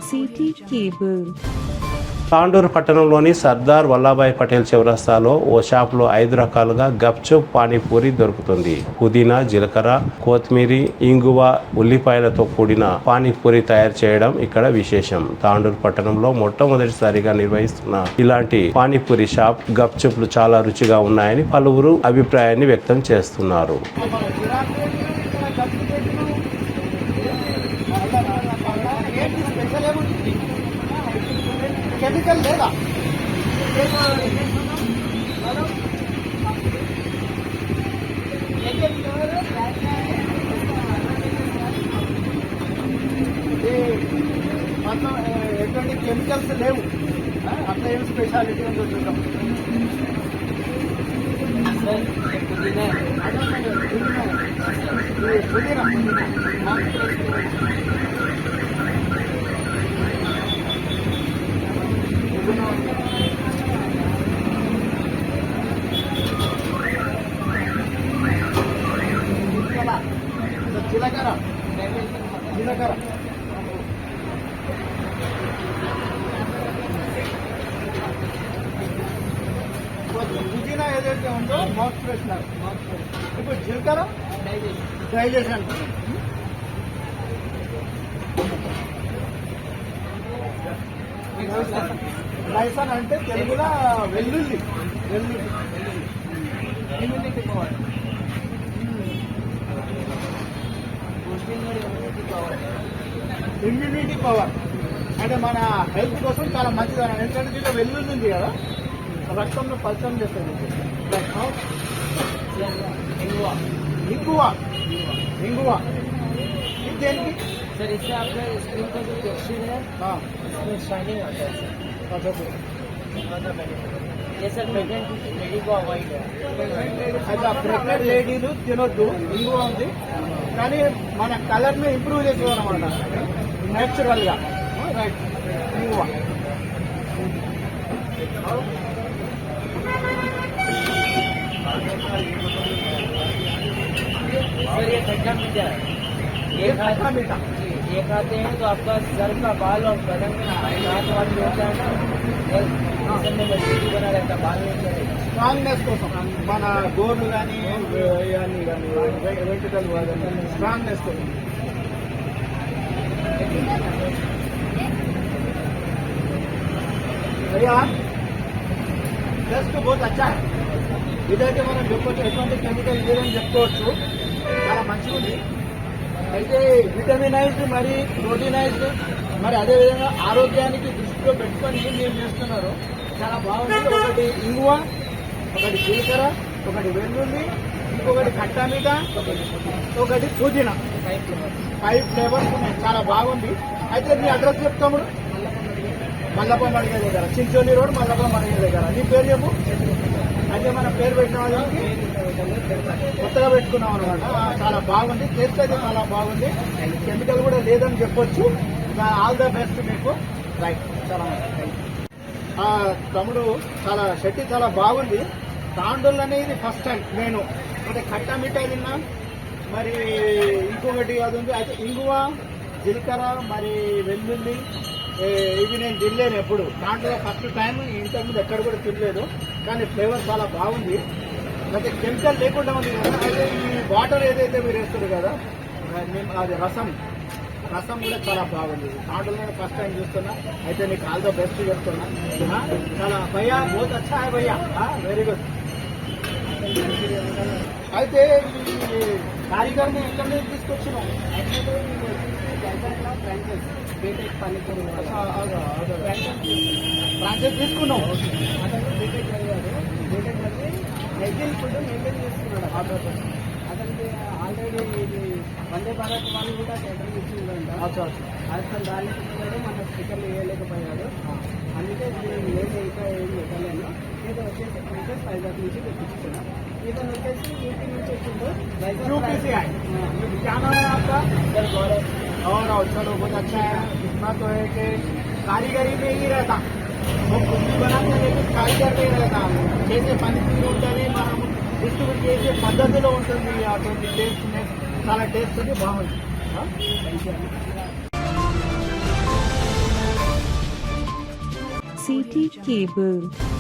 City cable. Tandur పట్టణంలోని సర్దార్ వల్లభాయ్ పటేల్ చౌరస్తాలో ఓ షాపులో 5 రకాలుగా గప్చుప్ పానీపూరి దొరుకుతుంది. పుదీనా, జీలకర్ర, కొత్తిమీర, ఇంగువ, ఉల్లిపాయలతో కూడిన పానీపూరి తయారు చేయడం ఇక్కడ విశేషం. తాండూరు పట్టణంలో మొట్టమొదటిసారిగా నిర్వహిస్తున్న ఇలాంటి పానీపూరి షాప్ గప్చుప్లు చాలా రుచిగా ఉన్నాయని పలువురు అభిప్రాయాన్ని వ్యక్తం చేస్తున్నారు. కెమికల్ లేదా మొత్తం ఎటువంటి కెమికల్స్ లేవు. అట్లా ఏం స్పెషాలిటీ ఉందో చూద్దాం. పుదీనా జీలకర్ర జీలకర్ర పుదీనా ఏదైతే ఉందో మౌత్ ఫ్రెషనర్. ఇప్పుడు జీలకర్ర డైజెషన్. లైసన్ అంటే తెలుగులో వెల్లుల్లి. ఇమ్యూనిటీ పవర్ అంటే మన హెల్త్ కోసం చాలా మంచిది. ఎందుకంటే దీంట్లో వెల్లుల్లి ఉంది కదా, రక్తంలో పల్చం చేస్తుంది. ఇంగువ ఇది దేనికి? सर इससे आपका स्किन का जो टेक्सचर है उसमें शाइनिंग आता है सर. ये सर प्रेग्नेंट लेडी को अवॉइड है. అయితే ప్రెగ్నెంట్ లేడీలు తినొద్దు. ఇంగువ ఉంది కానీ మన కలర్ ని ఇంప్రూవ్ చేసుకోవాలన్నమాట నేచురల్ గా. రైట్. ఇంగువ सर ये खट्टा मीठा है. खट्टा मीठा ये खाते हैं तो आपका सर का बाल और बदन में हाथ वाल जो होता है ना सर में मजबूती बना रहता है. बाल नहीं चलेगा. స్ట్రాంగ్నెస్ కోసం మన గోర్లు కానీ ఇవన్నీ కానీ వెంట్రుకలు కానీ స్ట్రాంగ్నెస్ కోసం. భయ్యా టేస్ట్ బహుత్ అచ్చా హై. ఇదైతే మనం చెప్పొచ్చు ఎటువంటి కెమికల్ లేదని చెప్పుకోవచ్చు. చాలా మంచిగా ఉంది. అయితే విటమినైజ్డ్ మరి ప్రోటీనైజ్డ్ మరి అదేవిధంగా ఆరోగ్యానికి దృష్టిలో పెట్టుకొని మీరు చేస్తున్నారు. చాలా బాగుంది. ఒకటి ఇంగువ, ఒకటి జీలకర్ర, ఒకటి వెల్లుల్లి, ఇంకొకటి ఖట్టా మీఠా, ఒకటి పుదీనా. 5 ఫ్లేవర్స్ ఉన్నాయి. చాలా బాగుంది. అయితే మీ అడ్రస్ చెప్తాము. మల్లప్ప మడిగే దగ్గర, చించోలి రోడ్, మల్లప్ప మడిగే దగ్గర. నీ పేరు చెప్పు. అయితే మన పేరు పెట్టిన వాళ్ళకి కొత్తగా పెట్టుకున్నాం అనమాట. చాలా బాగుంది. టేస్ట్ అయితే చాలా బాగుంది. కెమికల్ కూడా లేదని చెప్పొచ్చు. ఆల్ ద బెస్ట్ మీకు. రైట్. చాలా తమ్ముడు చాలా షెట్టి చాలా బాగుంది. తాండూల్ అనేది ఫస్ట్ టైం నేను అంటే ఖట్టా మిఠాయి తిన్నా. మరి ఇంకొకటి అది ఉంది. అయితే ఇంగువ, జీలకర్ర, మరి వెల్లుల్లి ఇవి నేను తినలేను ఎప్పుడు. దాంట్లో ఫస్ట్ టైం. ఇంతకుముందు ఎక్కడ కూడా తినలేదు. కానీ ఫ్లేవర్ చాలా బాగుంది. అయితే కెమికల్ లేకుండా ఉంది కదా. అయితే ఈ వాటర్ ఏదైతే మీరు వేస్తారు కదా అది రసం కూడా చాలా బాగుంది. దాంట్లో నేను ఫస్ట్ టైం చూస్తున్నా. అయితే నీకు ఆల్ ద బెస్ట్ చెప్తున్నా. చాలా భయ్యా బహుత్ అచ్చా హై భయ్యా. Very good. అయితే ఈ కారీగర్ని ఎక్కడ నుంచి తీసుకొచ్చినావు? ఫ్రాంచైజ్ తీసుకున్నావు. హైజీన్ ఫుడ్ మెయింటైన్ చేస్తున్నాడు. అతనికి ఆల్రెడీ ఇది వందే భారత్ వాళ్ళు కూడా కేటరింగ్ ఇచ్చిందంట. అతను దాని మన స్టిక్కర్లు వేయలేకపోయాడు. అందుకే నేను ఇంకా ఏం పెట్టలేను. ఏదో వచ్చేసి ఫ్రాంచైజ్ వైజాగ్ నుంచి తెప్పించుకున్నాను. इधर लोकेशन यूपी में चेकिंग यूपी से आए. क्या नाम है आपका? सर गौरव. और चलो बहुत अच्छा है. इतना तो है कि कारीगरी में ही रहता. वो खुद भी बनाते लेकिन कारीगर में रहता. जैसे పనితీరు ఉంటుంది మనం డిస్ట్రిబ్యూట్ చేసే పద్ధతిలో ఉంటుంది. అటువంటి టేస్ట్ చాలా టేస్ట్ ఉంది. బాగుంది. CT cable.